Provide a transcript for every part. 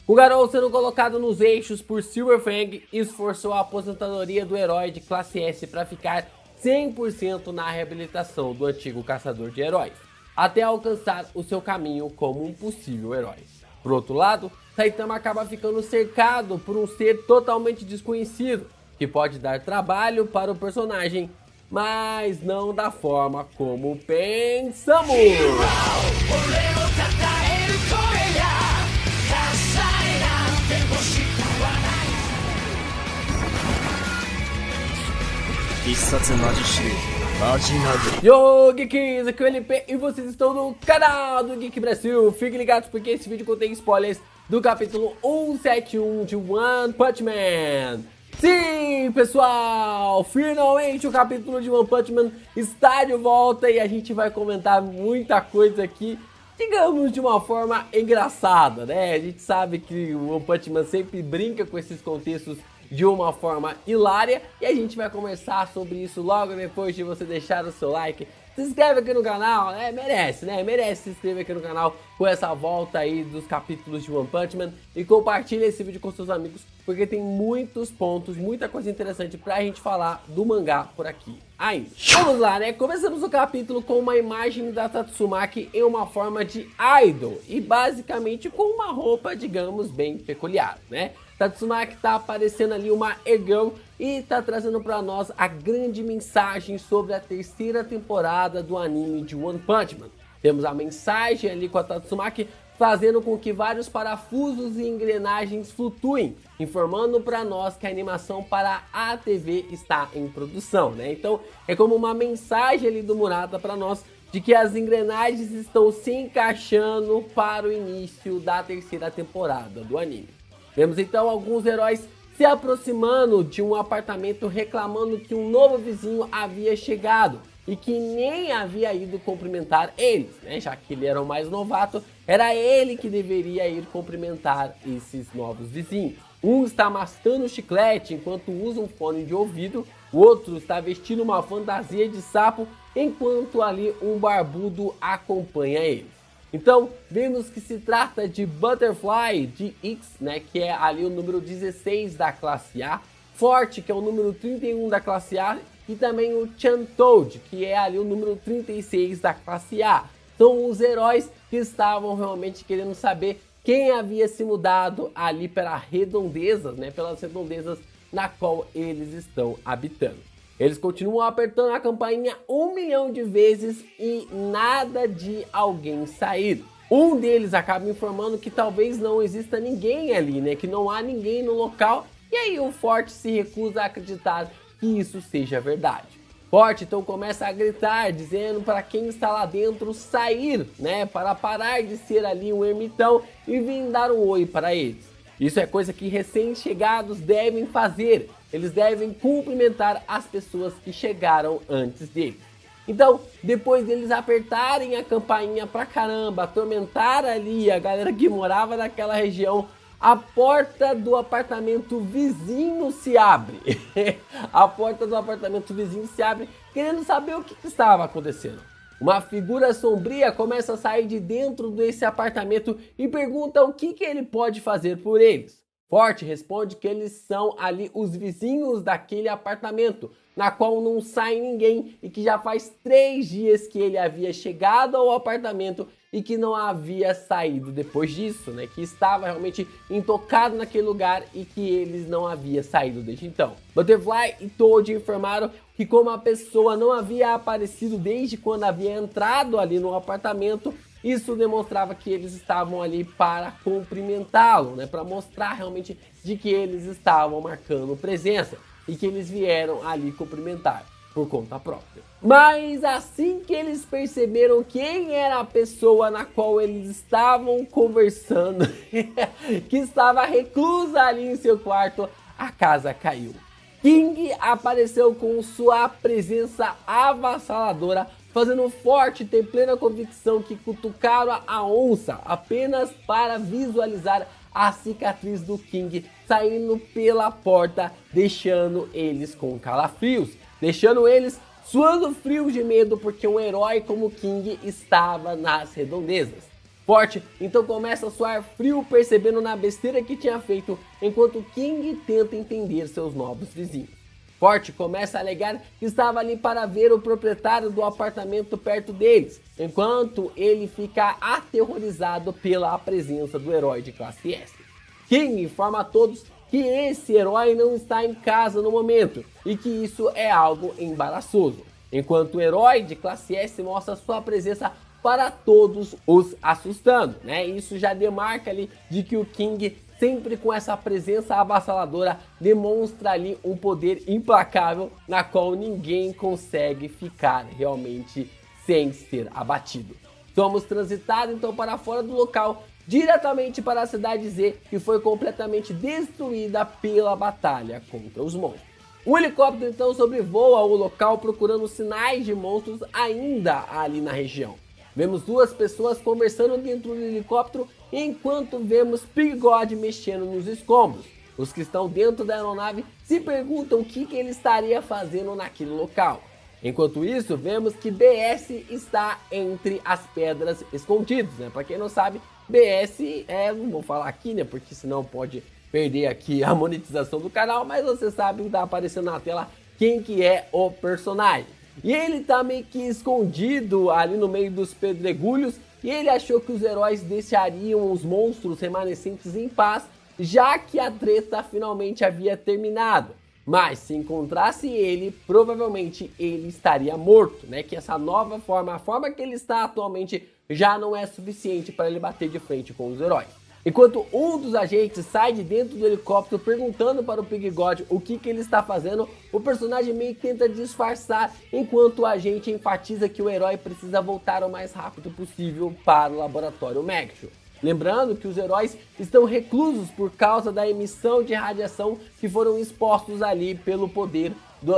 O Garou sendo colocado nos eixos por Silverfang esforçou a aposentadoria do herói de classe S para ficar 100% na reabilitação do antigo caçador de heróis, até alcançar o seu caminho como um possível herói. Por outro lado, Saitama acaba ficando cercado por um ser totalmente desconhecido, que pode dar trabalho para o personagem, mas não da forma como pensamos. Yo, Geeks, aqui é o LP e vocês estão no canal do Geek Brasil. Fiquem ligados porque esse vídeo contém spoilers do capítulo 171 de One Punch Man. Sim, pessoal, finalmente o capítulo de One Punch Man está de volta e a gente vai comentar muita coisa aqui, digamos de uma forma engraçada, né? A gente sabe que o One Punch Man sempre brinca com esses contextos de uma forma hilária e a gente vai conversar sobre isso logo depois de você deixar o seu like. Se inscreve aqui no canal, né? Merece, né? Merece se inscrever aqui no canal com essa volta aí dos capítulos de One Punch Man e compartilha esse vídeo com seus amigos, porque tem muitos pontos, muita coisa interessante pra gente falar do mangá por aqui ainda. Vamos lá, né? Começamos o capítulo com uma imagem da Tatsumaki em uma forma de idol e basicamente com uma roupa, digamos, bem peculiar, né? Tatsumaki tá aparecendo ali uma e-girl e tá trazendo pra nós a grande mensagem sobre a terceira temporada do anime de One Punch Man. Temos a mensagem ali com a Tatsumaki fazendo com que vários parafusos e engrenagens flutuem, informando para nós que a animação para a TV está em produção, né? Então é como uma mensagem ali do Murata para nós de que as engrenagens estão se encaixando para o início da terceira temporada do anime. Vemos então alguns heróis se aproximando de um apartamento reclamando que um novo vizinho havia chegado e que nem havia ido cumprimentar eles, né? Já que ele era o mais novato, era ele que deveria ir cumprimentar esses novos vizinhos. Um está mascando chiclete enquanto usa um fone de ouvido, o outro está vestindo uma fantasia de sapo enquanto ali um barbudo acompanha ele. Então, vemos que se trata de Butterfly de X, né, que é ali o número 16 da classe A, Forte, que é o número 31 da classe A, e também o Chantoad, que é ali o número 36 da classe A. São os heróis que estavam realmente querendo saber quem havia se mudado ali pelas redondezas, né, pelas redondezas na qual eles estão habitando. Eles continuam apertando a campainha 1 milhão de vezes e nada de alguém sair. Um deles acaba informando que talvez não exista ninguém ali, né? Que não há ninguém no local. E aí o Forte se recusa a acreditar que isso seja verdade. Forte então começa a gritar, dizendo para quem está lá dentro sair, né? Para parar de ser ali um ermitão e vir dar um oi para eles. Isso é coisa que recém-chegados devem fazer. Eles devem cumprimentar as pessoas que chegaram antes deles. Então, depois deles apertarem a campainha pra caramba, atormentar ali a galera que morava naquela região, a porta do apartamento vizinho se abre. A porta do apartamento vizinho se abre, querendo saber o que estava acontecendo. Uma figura sombria começa a sair de dentro desse apartamento e pergunta o que ele pode fazer por eles. Forte responde que eles são ali os vizinhos daquele apartamento, na qual não sai ninguém e que já faz 3 dias que ele havia chegado ao apartamento e que não havia saído depois disso, né? Que estava realmente intocado naquele lugar e que eles não haviam saído desde então. Butterfly e Toad informaram que como a pessoa não havia aparecido desde quando havia entrado ali no apartamento, isso demonstrava que eles estavam ali para cumprimentá-lo, né? Para mostrar realmente de que eles estavam marcando presença e que eles vieram ali cumprimentar por conta própria. Mas assim que eles perceberam quem era a pessoa na qual eles estavam conversando, que estava reclusa ali em seu quarto, a casa caiu. King apareceu com sua presença avassaladora, fazendo Forte ter plena convicção que cutucaram a onça apenas para visualizar a cicatriz do King saindo pela porta, deixando eles com calafrios, deixando eles suando frio de medo porque um herói como King estava nas redondezas. Forte então começa a suar frio, percebendo na besteira que tinha feito, enquanto King tenta entender seus novos vizinhos. Forte começa a alegar que estava ali para ver o proprietário do apartamento perto deles, enquanto ele fica aterrorizado pela presença do herói de classe S. King informa a todos que esse herói não está em casa no momento e que isso é algo embaraçoso, enquanto o herói de classe S mostra sua presença para todos, os assustando, né? Isso já demarca ali de que o King, sempre com essa presença avassaladora, demonstra ali um poder implacável na qual ninguém consegue ficar realmente sem ser abatido. Somos transitados então para fora do local, diretamente para a cidade Z, que foi completamente destruída pela batalha contra os monstros. O helicóptero então sobrevoa o local procurando sinais de monstros ainda ali na região. Vemos duas pessoas conversando dentro do helicóptero, enquanto vemos Pig God mexendo nos escombros. Os que estão dentro da aeronave se perguntam o que ele estaria fazendo naquele local. Enquanto isso, vemos que BS está entre as pedras escondidas, né? Para quem não sabe, BS não vou falar aqui, né? Porque senão pode perder aqui a monetização do canal, mas você sabe que está aparecendo na tela quem que é o personagem. E ele tá meio que escondido ali no meio dos pedregulhos, e ele achou que os heróis deixariam os monstros remanescentes em paz, já que a treta finalmente havia terminado. Mas se encontrasse ele, provavelmente ele estaria morto, né? Que essa nova forma, a forma que ele está atualmente, já não é suficiente para ele bater de frente com os heróis. Enquanto um dos agentes sai de dentro do helicóptero perguntando para o Pig God o que ele está fazendo, o personagem meio que tenta disfarçar, enquanto o agente enfatiza que o herói precisa voltar o mais rápido possível para o laboratório Magtro. Lembrando que os heróis estão reclusos por causa da emissão de radiação que foram expostos ali pelo poder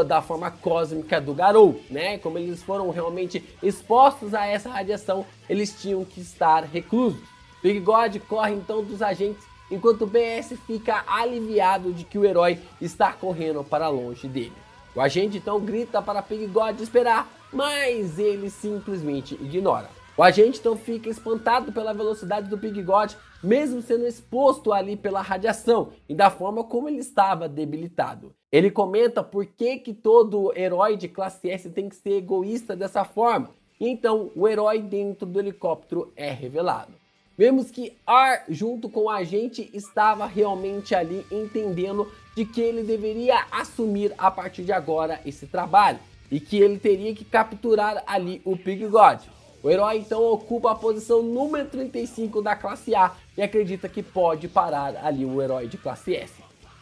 da forma cósmica do Garou, né? Como eles foram realmente expostos a essa radiação, eles tinham que estar reclusos. Pig God corre então dos agentes, enquanto o BS fica aliviado de que o herói está correndo para longe dele. O agente então grita para Pig God esperar, mas ele simplesmente ignora. O agente então fica espantado pela velocidade do Pig God, mesmo sendo exposto ali pela radiação e da forma como ele estava debilitado. Ele comenta por que todo herói de classe S tem que ser egoísta dessa forma, e então o herói dentro do helicóptero é revelado. Vemos que R, junto com o agente, estava realmente ali entendendo de que ele deveria assumir a partir de agora esse trabalho e que ele teria que capturar ali o Pig God. O herói então ocupa a posição número 35 da classe A e acredita que pode parar ali o herói de classe S.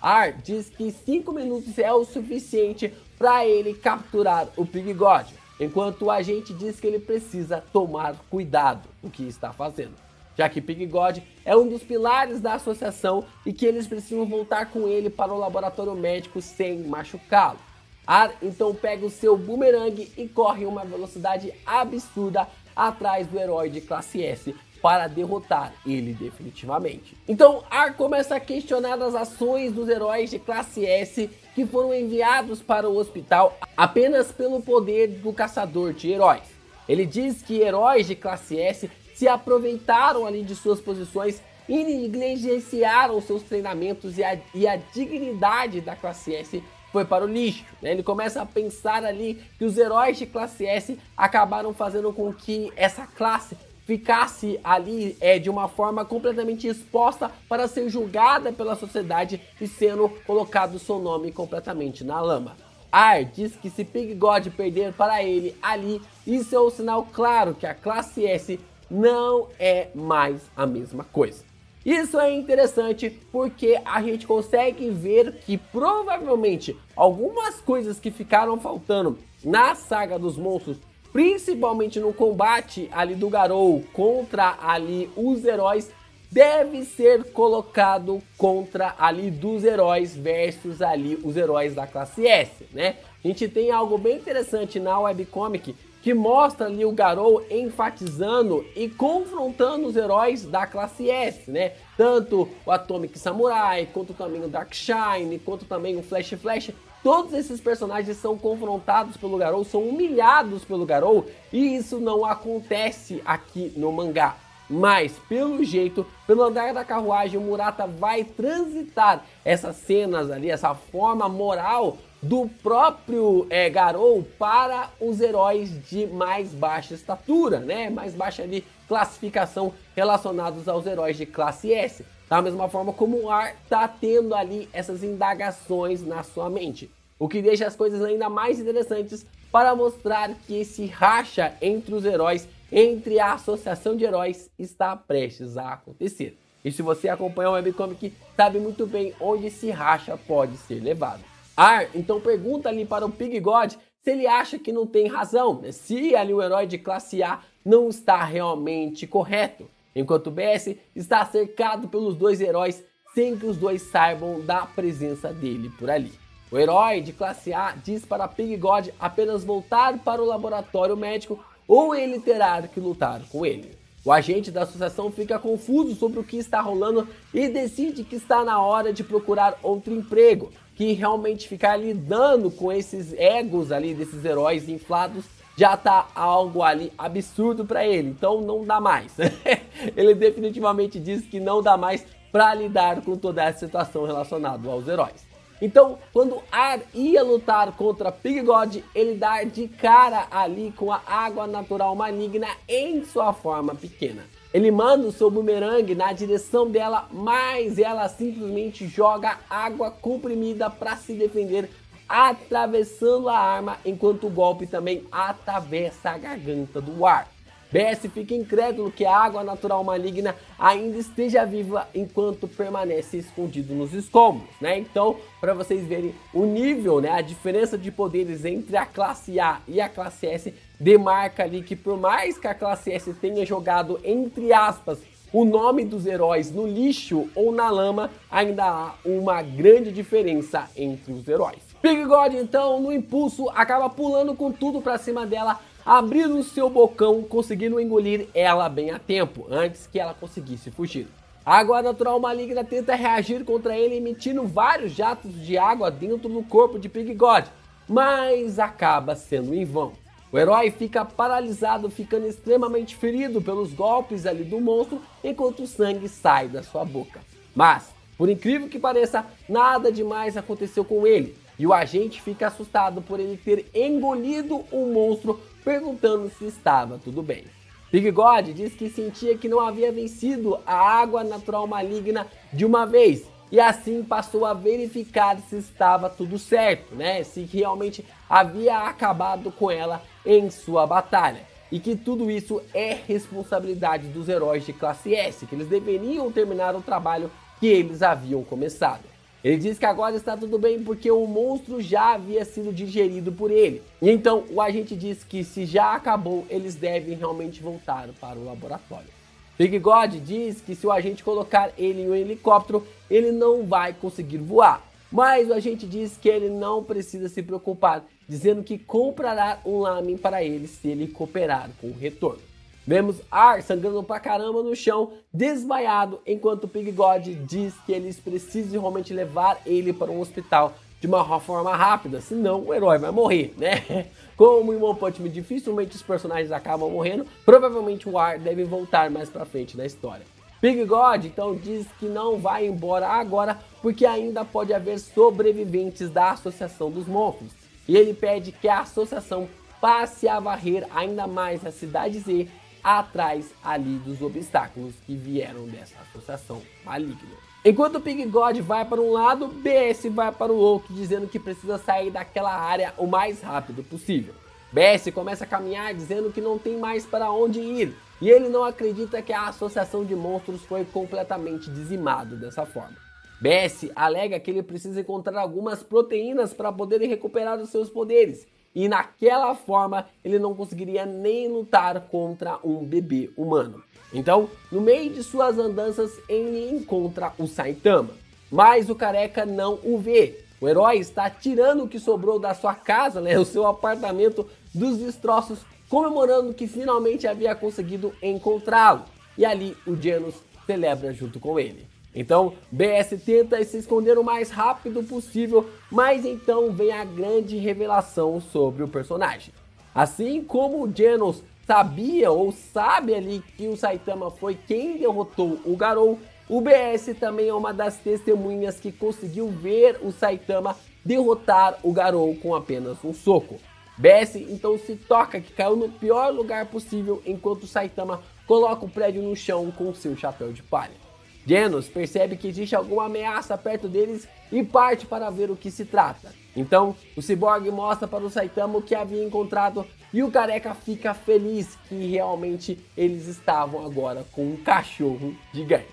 R diz que 5 minutos é o suficiente para ele capturar o Pig God, enquanto o agente diz que ele precisa tomar cuidado com o que está fazendo, já que Pig God é um dos pilares da associação e que eles precisam voltar com ele para o laboratório médico sem machucá-lo. R então pega o seu boomerang e corre uma velocidade absurda atrás do herói de classe S para derrotar ele definitivamente. Então R começa a questionar as ações dos heróis de classe S que foram enviados para o hospital apenas pelo poder do caçador de heróis. Ele diz que heróis de classe S se aproveitaram ali de suas posições e negligenciaram seus treinamentos e a dignidade da classe S foi para o lixo, né? Ele começa a pensar ali que os heróis de classe S acabaram fazendo com que essa classe ficasse ali de uma forma completamente exposta para ser julgada pela sociedade e sendo colocado seu nome completamente na lama. R diz que se Pig God perder para ele ali, isso é um sinal claro que a classe S não é mais a mesma coisa. Isso é interessante porque a gente consegue ver que provavelmente algumas coisas que ficaram faltando na saga dos monstros, principalmente no combate ali do Garou contra ali os heróis, deve ser colocado contra ali dos heróis versus ali os heróis da classe S, né? A gente tem algo bem interessante na webcomic que mostra ali o Garou enfatizando e confrontando os heróis da classe S, né? Tanto o Atomic Samurai, quanto também o Darkshine, quanto também o Flash Flash. Todos esses personagens são confrontados pelo Garou, são humilhados pelo Garou, e isso não acontece aqui no mangá. Mas, pelo jeito, pelo andar da carruagem, o Murata vai transitar essas cenas ali, essa forma moral do próprio Garou para os heróis de mais baixa estatura, né? Mais baixa ali classificação relacionados aos heróis de classe S. Da mesma forma como o Ar tá tendo ali essas indagações na sua mente. O que deixa as coisas ainda mais interessantes para mostrar que esse racha entre os heróis, entre a associação de heróis, está prestes a acontecer. E se você acompanha o webcomic, sabe muito bem onde esse racha pode ser levado. Ar então pergunta ali para o Pig God se ele acha que não tem razão, né? Se ali o herói de classe A não está realmente correto, enquanto o BS está cercado pelos dois heróis sem que os dois saibam da presença dele por ali. O herói de classe A diz para Pig God apenas voltar para o laboratório médico ou ele terá que lutar com ele. O agente da associação fica confuso sobre o que está rolando e decide que está na hora de procurar outro emprego, que realmente ficar lidando com esses egos ali desses heróis inflados já tá algo ali absurdo para ele, então não dá mais. Ele definitivamente diz que não dá mais para lidar com toda essa situação relacionada aos heróis. Então, quando Ar ia lutar contra Pig God, ele dá de cara ali com a água natural maligna em sua forma pequena. Ele manda o seu bumerangue na direção dela, mas ela simplesmente joga água comprimida para se defender, atravessando a arma, enquanto o golpe também atravessa a garganta do Ar. BS fica incrédulo que a água natural maligna ainda esteja viva enquanto permanece escondido nos escombros, né? Então, para vocês verem o nível, né, a diferença de poderes entre a classe A e a classe S, demarca ali que por mais que a classe S tenha jogado, entre aspas, o nome dos heróis no lixo ou na lama, ainda há uma grande diferença entre os heróis. Pig God, então, no impulso, acaba pulando com tudo para cima dela, abrindo o seu bocão, conseguindo engolir ela bem a tempo, antes que ela conseguisse fugir. A água natural maligna tenta reagir contra ele, emitindo vários jatos de água dentro do corpo de Pig God, mas acaba sendo em vão. O herói fica paralisado, ficando extremamente ferido pelos golpes ali do monstro, enquanto o sangue sai da sua boca. Mas, por incrível que pareça, nada demais aconteceu com ele, e o agente fica assustado por ele ter engolido o monstro, perguntando se estava tudo bem. Pig God diz que sentia que não havia vencido a água natural maligna de uma vez, e assim passou a verificar se estava tudo certo, né? Se realmente havia acabado com ela em sua batalha. E que tudo isso é responsabilidade dos heróis de classe S, que eles deveriam terminar o trabalho que eles haviam começado. Ele diz que agora está tudo bem porque o monstro já havia sido digerido por ele. E então o agente diz que se já acabou, eles devem realmente voltar para o laboratório. Pig God diz que se o agente colocar ele em um helicóptero, ele não vai conseguir voar. Mas o agente diz que ele não precisa se preocupar, dizendo que comprará um lamen para ele se ele cooperar com o retorno. Vemos Ar sangrando pra caramba no chão, desmaiado, enquanto Pig God diz que eles precisam realmente levar ele para um hospital de uma forma rápida, senão o herói vai morrer, né? Como em One Punch Man dificilmente os personagens acabam morrendo, provavelmente o Ar deve voltar mais pra frente na história. Pig God então diz que não vai embora agora porque ainda pode haver sobreviventes da Associação dos Monstros, e ele pede que a associação passe a varrer ainda mais a Cidade Z atrás ali dos obstáculos que vieram dessa associação maligna. Enquanto o Pig God vai para um lado, BS vai para o outro, dizendo que precisa sair daquela área o mais rápido possível. BS começa a caminhar dizendo que não tem mais para onde ir, e ele não acredita que a associação de monstros foi completamente dizimado dessa forma. BS alega que ele precisa encontrar algumas proteínas para poder recuperar os seus poderes, e naquela forma ele não conseguiria nem lutar contra um bebê humano. Então, no meio de suas andanças, ele encontra o Saitama, mas o careca não o vê. O herói está tirando o que sobrou da sua casa, né, o seu apartamento, dos destroços, comemorando que finalmente havia conseguido encontrá-lo. E ali o Genos celebra junto com ele. Então, BS tenta se esconder o mais rápido possível, mas então vem a grande revelação sobre o personagem. Assim como o Genos sabia ou sabe ali que o Saitama foi quem derrotou o Garou, o BS também é uma das testemunhas que conseguiu ver o Saitama derrotar o Garou com apenas um soco. BS então se toca que caiu no pior lugar possível enquanto o Saitama coloca o prédio no chão com seu chapéu de palha. Genos percebe que existe alguma ameaça perto deles e parte para ver o que se trata. Então, o Cyborg mostra para o Saitama o que havia encontrado e o Careca fica feliz que realmente eles estavam agora com um cachorro gigante.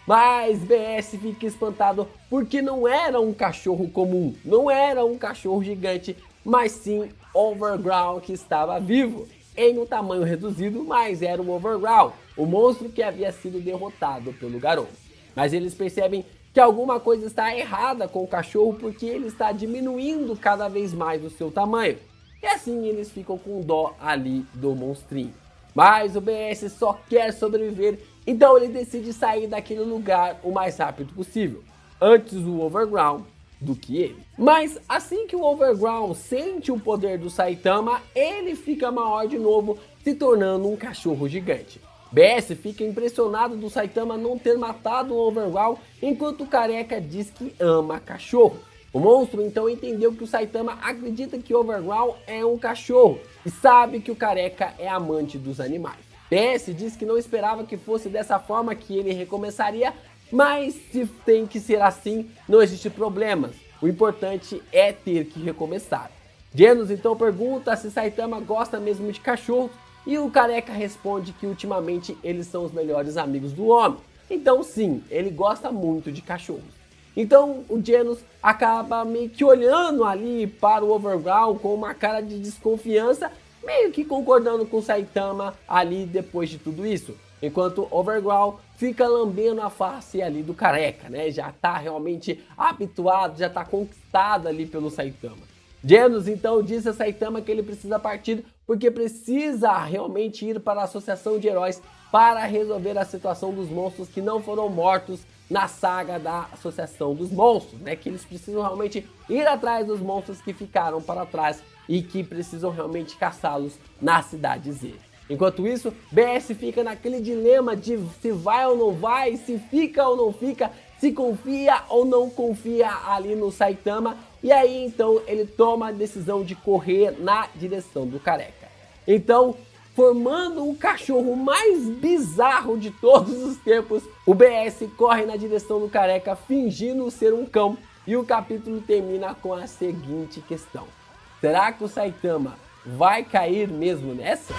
Mas BS fica espantado porque não era um cachorro comum, não era um cachorro gigante, mas sim Overground que estava vivo, em um tamanho reduzido, mas era o Overground, o monstro que havia sido derrotado pelo Garou. Mas eles percebem que alguma coisa está errada com o cachorro porque ele está diminuindo cada vez mais o seu tamanho. E assim eles ficam com dó ali do monstrinho. Mas o BS só quer sobreviver, então ele decide sair daquele lugar o mais rápido possível, antes o Overground do que ele. Mas assim que o Overground sente o poder do Saitama, ele fica maior de novo, se tornando um cachorro gigante. BS fica impressionado do Saitama não ter matado o Overground, enquanto o Careca diz que ama cachorro. O monstro então entendeu que o Saitama acredita que o Overground é um cachorro e sabe que o Careca é amante dos animais. BS diz que não esperava que fosse dessa forma que ele recomeçaria, mas se tem que ser assim, não existe problemas. O importante é ter que recomeçar. Genos então pergunta se Saitama gosta mesmo de cachorros e o Careca responde que ultimamente eles são os melhores amigos do homem. Então sim, ele gosta muito de cachorros. Então o Genos acaba meio que olhando ali para o Overground com uma cara de desconfiança, meio que concordando com o Saitama ali depois de tudo isso. Enquanto o Overground fica lambendo a face ali do Careca, né? Já tá realmente habituado, já tá conquistado ali pelo Saitama. Genos então diz a Saitama que ele precisa partir porque precisa realmente ir para a Associação de Heróis para resolver a situação dos monstros que não foram mortos na saga da Associação dos Monstros, né? Que eles precisam realmente ir atrás dos monstros que ficaram para trás e que precisam realmente caçá-los na Cidade Z. Enquanto isso, BS fica naquele dilema de se vai ou não vai, se fica ou não fica, se confia ou não confia ali no Saitama. E aí então ele toma a decisão de correr na direção do Careca. Então, formando o cachorro mais bizarro de todos os tempos, o BS corre na direção do Careca fingindo ser um cão. E o capítulo termina com a seguinte questão: será que o Saitama vai cair mesmo nessa?